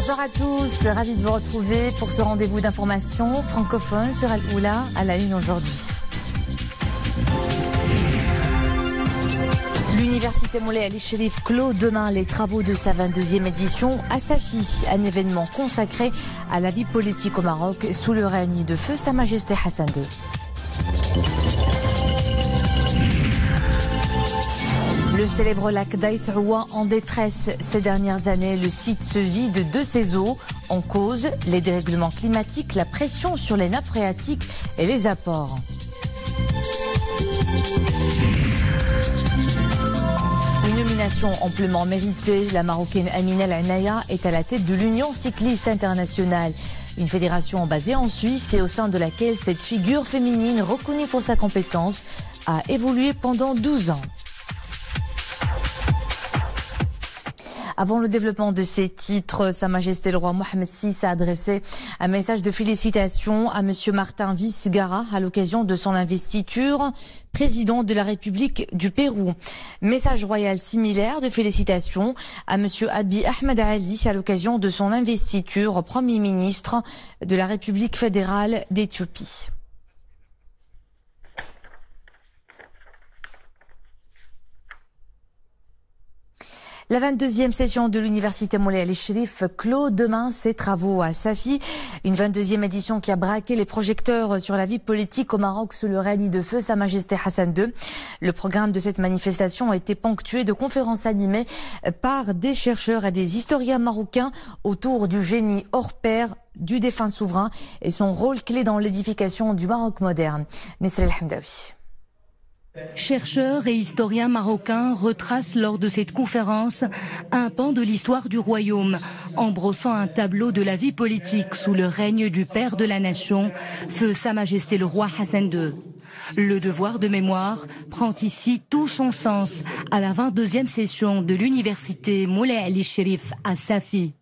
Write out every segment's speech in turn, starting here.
Bonjour à tous, ravi de vous retrouver pour ce rendez-vous d'information francophone sur Al-Oula à la une aujourd'hui. L'université Moulay Ali Chérif clôt demain les travaux de sa 22e édition à Safi, un événement consacré à la vie politique au Maroc sous le règne de feu Sa Majesté Hassan II. Le célèbre lac d'Aït Roua en détresse ces dernières années. Le site se vide de ses eaux. En cause, les dérèglements climatiques, la pression sur les nappes phréatiques et les apports. Une nomination amplement méritée. La Marocaine Amina El Anaya est à la tête de l'Union cycliste internationale. Une fédération basée en Suisse et au sein de laquelle cette figure féminine reconnue pour sa compétence a évolué pendant 12 ans. Avant le développement de ces titres, Sa Majesté le roi Mohamed VI a adressé un message de félicitations à Monsieur Martin Vizcarra à l'occasion de son investiture président de la République du Pérou. Message royal similaire de félicitations à Monsieur Abiy Ahmed Ali à l'occasion de son investiture Premier ministre de la République fédérale d'Éthiopie. La 22e session de l'université Moulay Ali Chérif clôt demain ses travaux à Safi. Une 22e édition qui a braqué les projecteurs sur la vie politique au Maroc sous le règne de feu Sa Majesté Hassan II. Le programme de cette manifestation a été ponctué de conférences animées par des chercheurs et des historiens marocains autour du génie hors pair du défunt souverain et son rôle clé dans l'édification du Maroc moderne. Nesrel Hamdawi. Chercheurs et historiens marocains retracent lors de cette conférence un pan de l'histoire du royaume, en brossant un tableau de la vie politique sous le règne du père de la nation, feu Sa Majesté le roi Hassan II. Le devoir de mémoire prend ici tout son sens à la 22e session de l'université Moulay Ali Chérif à Safi.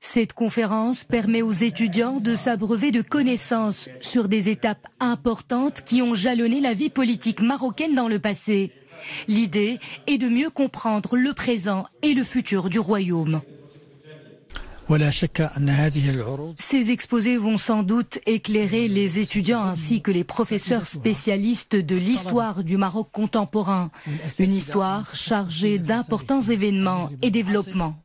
Cette conférence permet aux étudiants de s'abreuver de connaissances sur des étapes importantes qui ont jalonné la vie politique marocaine dans le passé. L'idée est de mieux comprendre le présent et le futur du royaume. Ces exposés vont sans doute éclairer les étudiants ainsi que les professeurs spécialistes de l'histoire du Maroc contemporain. Une histoire chargée d'importants événements et développements.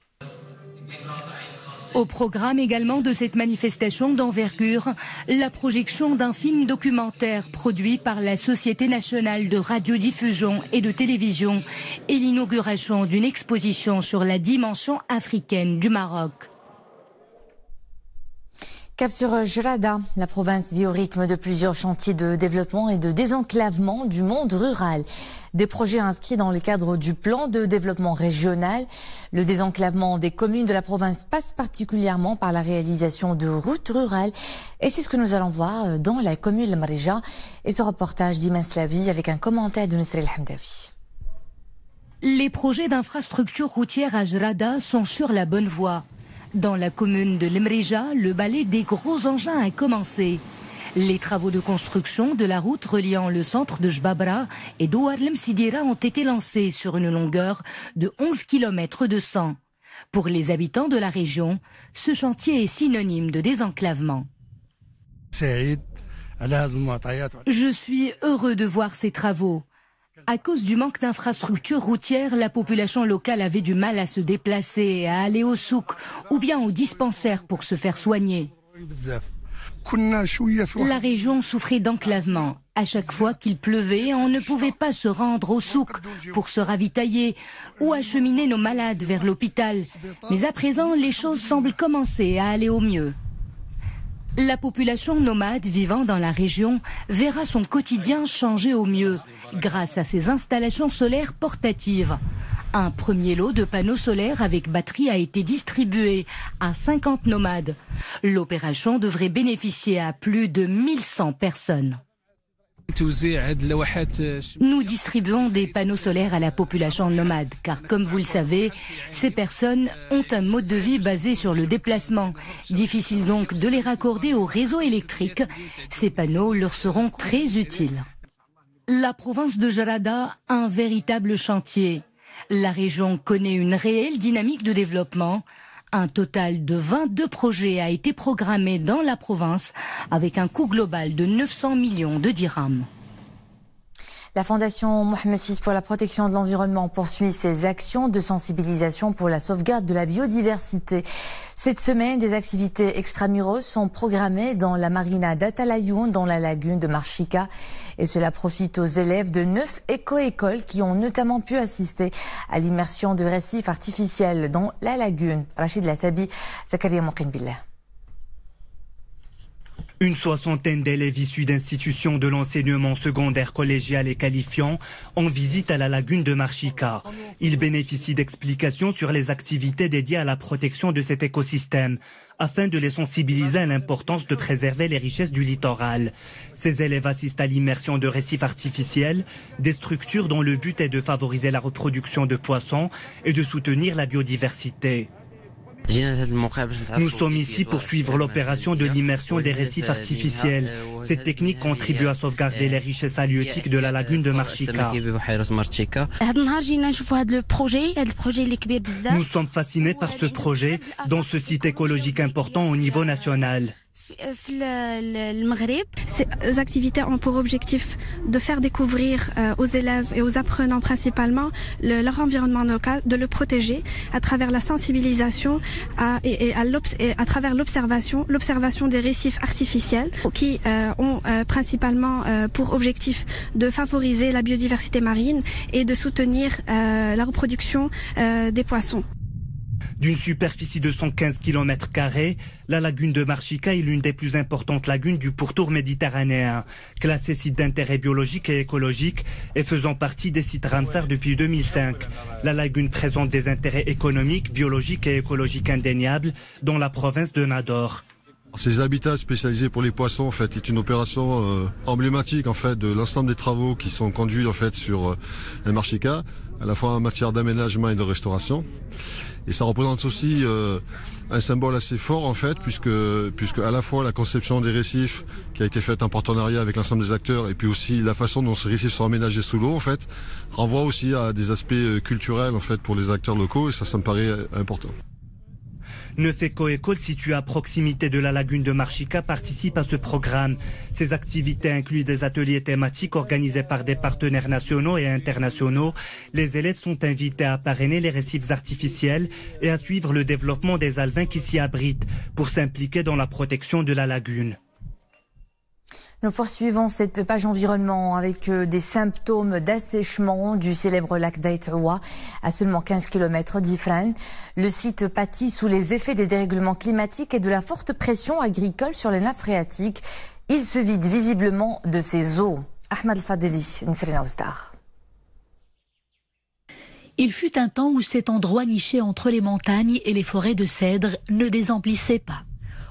Au programme également de cette manifestation d'envergure, la projection d'un film documentaire produit par la Société nationale de radiodiffusion et de télévision et l'inauguration d'une exposition sur la dimension africaine du Maroc. Cap sur Jrada, la province vit au rythme de plusieurs chantiers de développement et de désenclavement du monde rural. Des projets inscrits dans le cadre du plan de développement régional. Le désenclavement des communes de la province passe particulièrement par la réalisation de routes rurales. Et c'est ce que nous allons voir dans la commune de Mrija. Et ce reportage d'Iman Slavi avec un commentaire de Nesrel Hamdawi. Les projets d'infrastructures routières à Jrada sont sur la bonne voie. Dans la commune de Lemrija, le balai des gros engins a commencé. Les travaux de construction de la route reliant le centre de Jbabra et d'Ouarlem Sidira ont été lancés sur une longueur de 11 km de 100. Pour les habitants de la région, ce chantier est synonyme de désenclavement. Je suis heureux de voir ces travaux. À cause du manque d'infrastructures routières, la population locale avait du mal à se déplacer, à aller au souk ou bien au dispensaire pour se faire soigner. La région souffrait d'enclavement. À chaque fois qu'il pleuvait, on ne pouvait pas se rendre au souk pour se ravitailler ou acheminer nos malades vers l'hôpital. Mais à présent, les choses semblent commencer à aller au mieux. La population nomade vivant dans la région verra son quotidien changer au mieux grâce à ces installations solaires portatives. Un premier lot de panneaux solaires avec batterie a été distribué à 50 nomades. L'opération devrait bénéficier à plus de 1100 personnes. Nous distribuons des panneaux solaires à la population nomade, car comme vous le savez, ces personnes ont un mode de vie basé sur le déplacement. Difficile donc de les raccorder au réseau électrique. Ces panneaux leur seront très utiles. La province de Jrada a un véritable chantier. La région connaît une réelle dynamique de développement. Un total de 22 projets a été programmé dans la province avec un coût global de 900 millions de dirhams. La Fondation Mohamed VI pour la protection de l'environnement poursuit ses actions de sensibilisation pour la sauvegarde de la biodiversité. Cette semaine, des activités extramuros sont programmées dans la marina d'Atalayoun, dans la lagune de Marchika. Et cela profite aux élèves de 9 éco-écoles qui ont notamment pu assister à l'immersion de récifs artificiels dans la lagune. Rachid Latabi, Zakaria Mouqin Billah. Une soixantaine d'élèves issus d'institutions de l'enseignement secondaire collégial et qualifiant en visite à la lagune de Marchika. Ils bénéficient d'explications sur les activités dédiées à la protection de cet écosystème, afin de les sensibiliser à l'importance de préserver les richesses du littoral. Ces élèves assistent à l'immersion de récifs artificiels, des structures dont le but est de favoriser la reproduction de poissons et de soutenir la biodiversité. Nous sommes ici pour suivre l'opération de l'immersion des récifs artificiels. Cette technique contribue à sauvegarder les richesses halieutiques de la lagune de Marchika. Nous sommes fascinés par ce projet dans ce site écologique important au niveau national. Ces activités ont pour objectif de faire découvrir aux élèves et aux apprenants principalement leur environnement local, de le protéger à travers la sensibilisation et à travers l'observation des récifs artificiels qui ont principalement pour objectif de favoriser la biodiversité marine et de soutenir la reproduction des poissons. D'une superficie de 115 km², la lagune de Marchika est l'une des plus importantes lagunes du pourtour méditerranéen, classée site d'intérêt biologique et écologique et faisant partie des sites Ramsar depuis 2005. La lagune présente des intérêts économiques, biologiques et écologiques indéniables dans la province de Nador. Ces habitats spécialisés pour les poissons, en fait, est une opération emblématique, en fait, de l'ensemble des travaux qui sont conduits, en fait, sur la Marchika, à la fois en matière d'aménagement et de restauration. Et ça représente aussi un symbole assez fort, en fait, puisque à la fois la conception des récifs qui a été faite en partenariat avec l'ensemble des acteurs, et puis aussi la façon dont ces récifs sont aménagés sous l'eau, en fait, renvoie aussi à des aspects culturels, en fait, pour les acteurs locaux, et ça me paraît important. 9 éco-écoles situées à proximité de la lagune de Marchika participent à ce programme. Ces activités incluent des ateliers thématiques organisés par des partenaires nationaux et internationaux. Les élèves sont invités à parrainer les récifs artificiels et à suivre le développement des alevins qui s'y abritent pour s'impliquer dans la protection de la lagune. Nous poursuivons cette page environnement avec des symptômes d'assèchement du célèbre lac d'Aït-Oua à seulement 15 km d'Ifrane. Le site pâtit sous les effets des dérèglements climatiques et de la forte pression agricole sur les nappes phréatiques. Il se vide visiblement de ses eaux. Ahmed Al-Fadeli, Nisrina Oustar. Il fut un temps où cet endroit niché entre les montagnes et les forêts de cèdres ne désemplissait pas.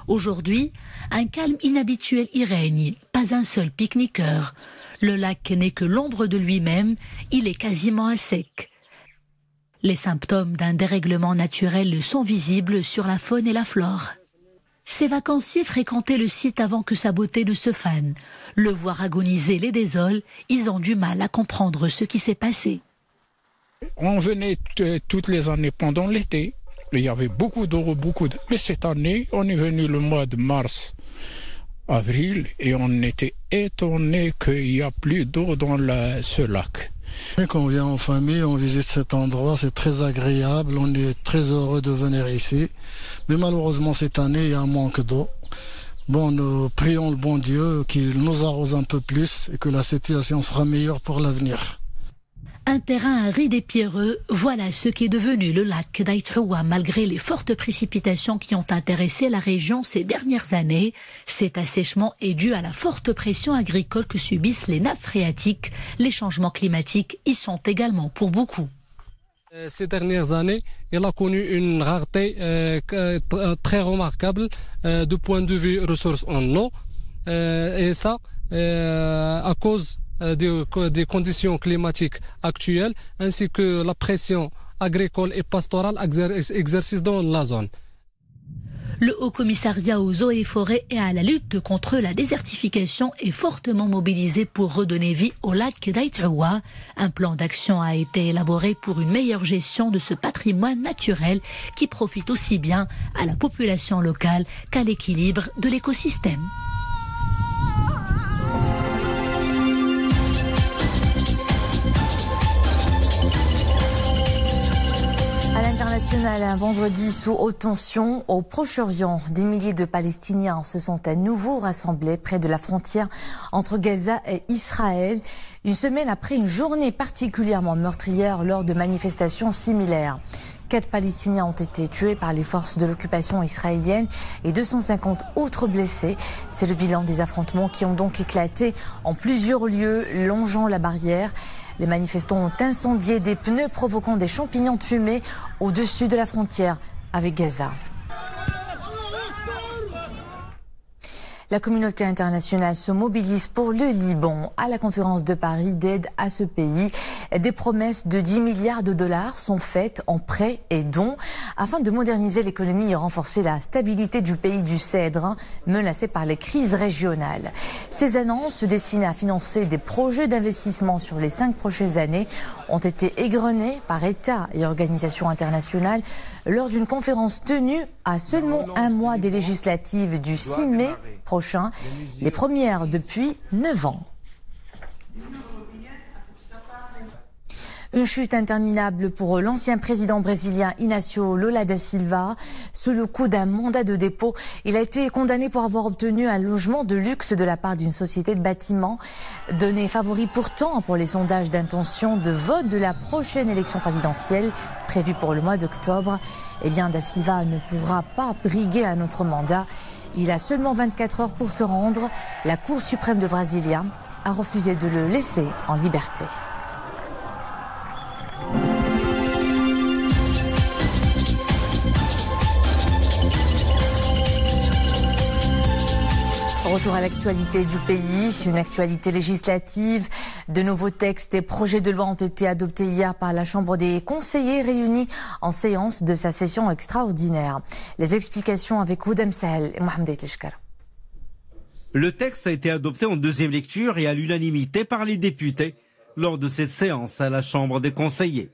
Aujourd'hui, un calme inhabituel y règne, pas un seul pique-niqueur. Le lac n'est que l'ombre de lui-même, il est quasiment à sec. Les symptômes d'un dérèglement naturel sont visibles sur la faune et la flore. Ces vacanciers fréquentaient le site avant que sa beauté ne se fane. Le voir agoniser les désole, ils ont du mal à comprendre ce qui s'est passé. On venait toutes les années pendant l'été. Il y avait beaucoup d'eau, Mais cette année, on est venu le mois de mars, avril, et on était étonné qu'il n'y a plus d'eau dans ce lac. Quand on vient en famille, on visite cet endroit, c'est très agréable, on est très heureux de venir ici. Mais malheureusement, cette année, il y a un manque d'eau. Bon, nous prions le bon Dieu qu'il nous arrose un peu plus et que la situation sera meilleure pour l'avenir. Un terrain aride et pierreux, voilà ce qu'est devenu le lac d'Aït-Oua malgré les fortes précipitations qui ont intéressé la région ces dernières années. Cet assèchement est dû à la forte pression agricole que subissent les nappes phréatiques. Les changements climatiques y sont également pour beaucoup. Ces dernières années, il a connu une rareté très remarquable du point de vue ressources en eau, et ça à cause des conditions climatiques actuelles ainsi que la pression agricole et pastorale exercée dans la zone. Le Haut-Commissariat aux eaux et forêts et à la lutte contre la désertification est fortement mobilisé pour redonner vie au lac d'Aïtaoua. Un plan d'action a été élaboré pour une meilleure gestion de ce patrimoine naturel qui profite aussi bien à la population locale qu'à l'équilibre de l'écosystème. À l'international, un vendredi sous haute tension au Proche-Orient, des milliers de Palestiniens se sont à nouveau rassemblés près de la frontière entre Gaza et Israël, une semaine après une journée particulièrement meurtrière lors de manifestations similaires. 4 Palestiniens ont été tués par les forces de l'occupation israélienne et 250 autres blessés. C'est le bilan des affrontements qui ont donc éclaté en plusieurs lieux longeant la barrière. Les manifestants ont incendié des pneus provoquant des champignons de fumée au-dessus de la frontière avec Gaza. La communauté internationale se mobilise pour le Liban. À la conférence de Paris d'aide à ce pays, des promesses de 10 milliards de dollars sont faites en prêts et dons afin de moderniser l'économie et renforcer la stabilité du pays du Cèdre, menacé par les crises régionales. Ces annonces destinées à financer des projets d'investissement sur les 5 prochaines années ont été égrenées par États et organisations internationales lors d'une conférence tenue à seulement un mois des législatives du 6 mai prochain, les premières depuis 9 ans. Une chute interminable pour l'ancien président brésilien Inácio Lula da Silva. Sous le coup d'un mandat de dépôt, il a été condamné pour avoir obtenu un logement de luxe de la part d'une société de bâtiments. Donné favori pourtant pour les sondages d'intention de vote de la prochaine élection présidentielle prévue pour le mois d'octobre, eh bien da Silva ne pourra pas briguer un autre mandat. Il a seulement 24 heures pour se rendre. La Cour suprême de Brasilia a refusé de le laisser en liberté. Retour à l'actualité du pays, une actualité législative. De nouveaux textes et projets de loi ont été adoptés hier par la Chambre des conseillers réunie en séance de sa session extraordinaire. Les explications avec Oudem Sahel et Mohamed Teshkar. Le texte a été adopté en deuxième lecture et à l'unanimité par les députés lors de cette séance à la Chambre des conseillers.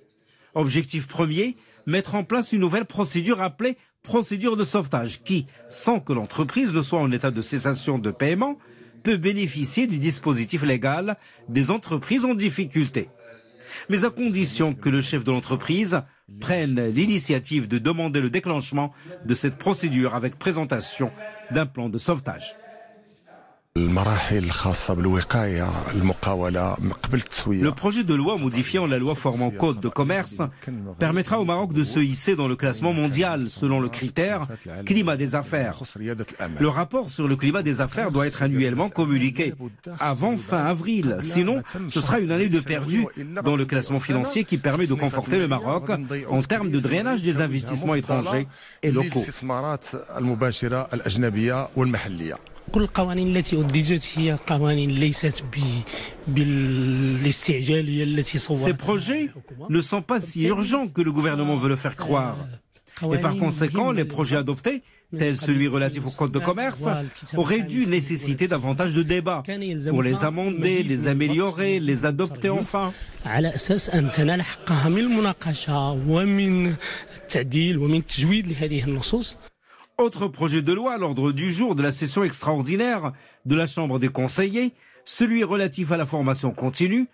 Objectif premier, mettre en place une nouvelle procédure appelée procédure de sauvetage qui, sans que l'entreprise ne soit en état de cessation de paiement, peut bénéficier du dispositif légal des entreprises en difficulté. Mais à condition que le chef de l'entreprise prenne l'initiative de demander le déclenchement de cette procédure avec présentation d'un plan de sauvetage. Le projet de loi modifiant la loi formant code de commerce permettra au Maroc de se hisser dans le classement mondial selon le critère climat des affaires. Le rapport sur le climat des affaires doit être annuellement communiqué avant fin avril, sinon ce sera une année de perdu dans le classement financier qui permet de conforter le Maroc en termes de drainage des investissements étrangers et locaux. كل القوانين التي أدرجت هي قوانين ليست بالاستعجالية التي صورتها. Ces projets ne sont pas si urgents que le gouvernement veut le faire croire. Et par conséquent, les projets adoptés, tels celui relatif au code de commerce, auraient dû nécessiter davantage de débats pour les amender, les améliorer, les adopter enfin. على أساس أن تنال حقها من المناقشة ومن التعديل ومن التجويد لهذه النصوص. Autre projet de loi à l'ordre du jour de la session extraordinaire de la Chambre des conseillers, celui relatif à la formation continue,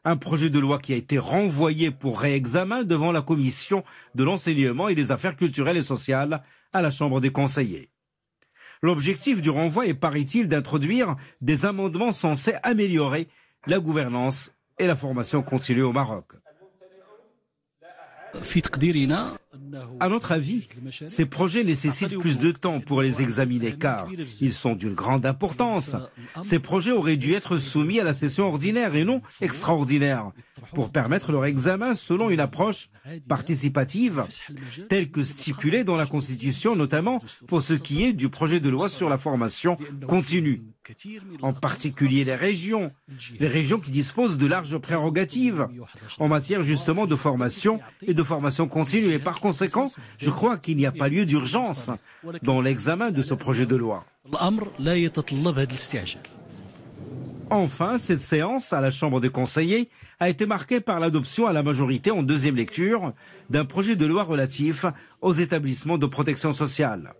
un projet de loi qui a été renvoyé pour réexamen devant la Commission de l'enseignement et des affaires culturelles et sociales à la Chambre des conseillers. L'objectif du renvoi est, paraît-il, d'introduire des amendements censés améliorer la gouvernance et la formation continue au Maroc. À notre avis, ces projets nécessitent plus de temps pour les examiner car ils sont d'une grande importance. Ces projets auraient dû être soumis à la session ordinaire et non extraordinaire pour permettre leur examen selon une approche participative telle que stipulée dans la Constitution, notamment pour ce qui est du projet de loi sur la formation continue. en particulier les régions qui disposent de larges prérogatives en matière justement de formation et de formation continue. Et par conséquent, je crois qu'il n'y a pas lieu d'urgence dans l'examen de ce projet de loi. Enfin, cette séance à la Chambre des conseillers a été marquée par l'adoption à la majorité en deuxième lecture d'un projet de loi relatif aux établissements de protection sociale.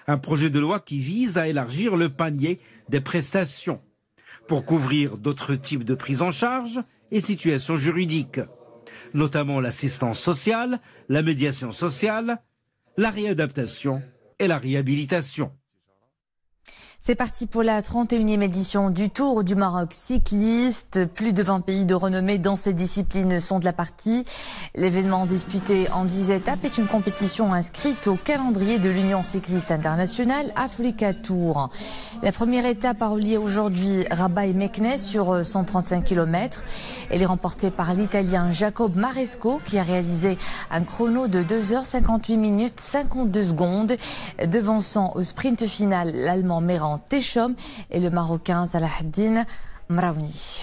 Un projet de loi qui vise à élargir le panier des prestations pour couvrir d'autres types de prise en charge et situations juridiques, notamment l'assistance sociale, la médiation sociale, la réadaptation et la réhabilitation. C'est parti pour la 31e édition du Tour du Maroc cycliste. Plus de 20 pays de renommée dans ces disciplines sont de la partie. L'événement disputé en 10 étapes est une compétition inscrite au calendrier de l'Union cycliste internationale Africa Tour. La première étape a relié aujourd'hui Rabat et Meknès sur 135 km. Elle est remportée par l'Italien Jacob Maresco qui a réalisé un chrono de 2h58 minutes 52 secondes, devançant au sprint final l'Allemand Meran Techom et le Marocain Salahaddin Mraouni.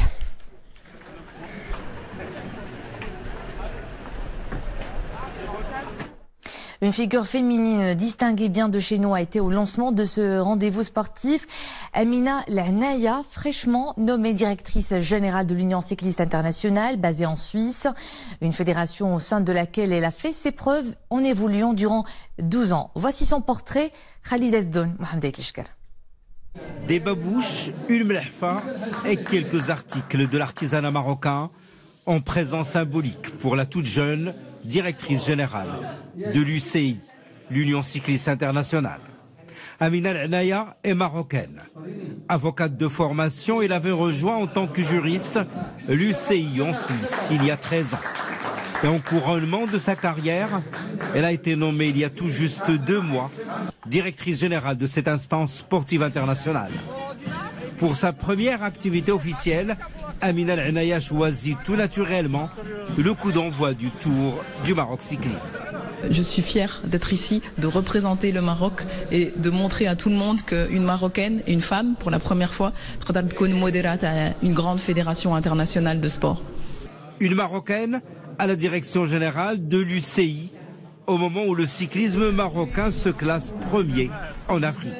Une figure féminine distinguée bien de chez nous a été au lancement de ce rendez-vous sportif. Amina L'Hnaya, fraîchement nommée directrice générale de l'Union cycliste internationale, basée en Suisse. Une fédération au sein de laquelle elle a fait ses preuves en évoluant durant 12 ans. Voici son portrait, Khalid Esdoun, Mohamed Aitlishkar. Des babouches, une mlehfa et quelques articles de l'artisanat marocain en présence symbolique pour la toute jeune directrice générale de l'UCI, l'Union cycliste internationale. Amina L'Hnaya est marocaine. Avocate de formation, elle avait rejoint en tant que juriste l'UCI en Suisse il y a 13 ans. Et en couronnement de sa carrière, elle a été nommée il y a tout juste 2 mois directrice générale de cette instance sportive internationale. Pour sa première activité officielle, Amina L'Hnaya choisit tout naturellement le coup d'envoi du Tour du Maroc cycliste. Je suis fière d'être ici, de représenter le Maroc et de montrer à tout le monde qu'une Marocaine, une femme, pour la première fois, peut modérate à une grande fédération internationale de sport. Une Marocaine à la direction générale de l'UCI, au moment où le cyclisme marocain se classe premier en Afrique.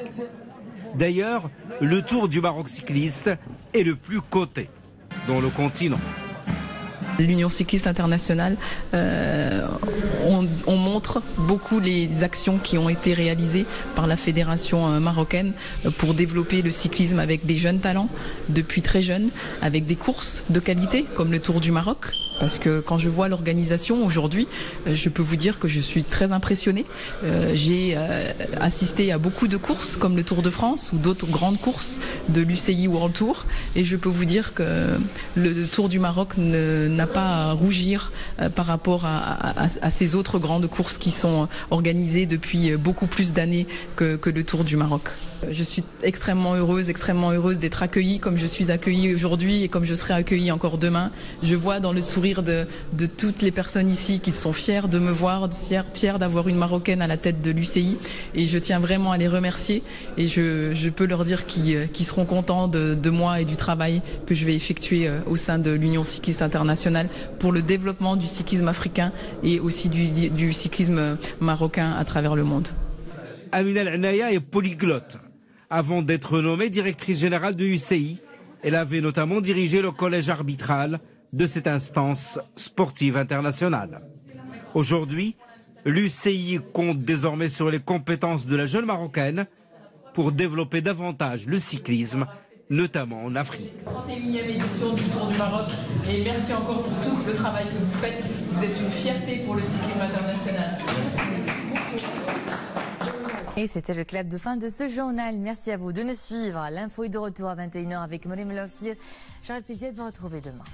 D'ailleurs, le Tour du Maroc cycliste est le plus coté dans le continent. L'Union cycliste internationale, on montre beaucoup les actions qui ont été réalisées par la fédération marocaine pour développer le cyclisme avec des jeunes talents, depuis très jeunes, avec des courses de qualité comme le Tour du Maroc. Parce que quand je vois l'organisation aujourd'hui, je peux vous dire que je suis très impressionnée. J'ai assisté à beaucoup de courses comme le Tour de France ou d'autres grandes courses de l'UCI World Tour. Et je peux vous dire que le Tour du Maroc n'a pas à rougir par rapport à ces autres grandes courses qui sont organisées depuis beaucoup plus d'années que le Tour du Maroc. Je suis extrêmement heureuse d'être accueillie comme je suis accueillie aujourd'hui et comme je serai accueillie encore demain. Je vois dans le sourire de toutes les personnes ici qui sont fières de me voir, fières d'avoir une Marocaine à la tête de l'UCI, et je tiens vraiment à les remercier et je peux leur dire qu'ils seront contents de moi et du travail que je vais effectuer au sein de l'Union cycliste internationale pour le développement du cyclisme africain et aussi du cyclisme marocain à travers le monde. Amina L'Hnaya est polyglotte. Avant d'être nommée directrice générale de l'UCI, elle avait notamment dirigé le collège arbitral de cette instance sportive internationale. Aujourd'hui, l'UCI compte désormais sur les compétences de la jeune Marocaine pour développer davantage le cyclisme, notamment en Afrique. 31e édition du Tour du Maroc, et merci encore pour tout le travail que vous faites. Vous êtes une fierté pour le cyclisme international. Et c'était le clap de fin de ce journal. Merci à vous de nous suivre. L'info est de retour à 21h avec Morim Lofir. J'aurai le plaisir de vous retrouver demain.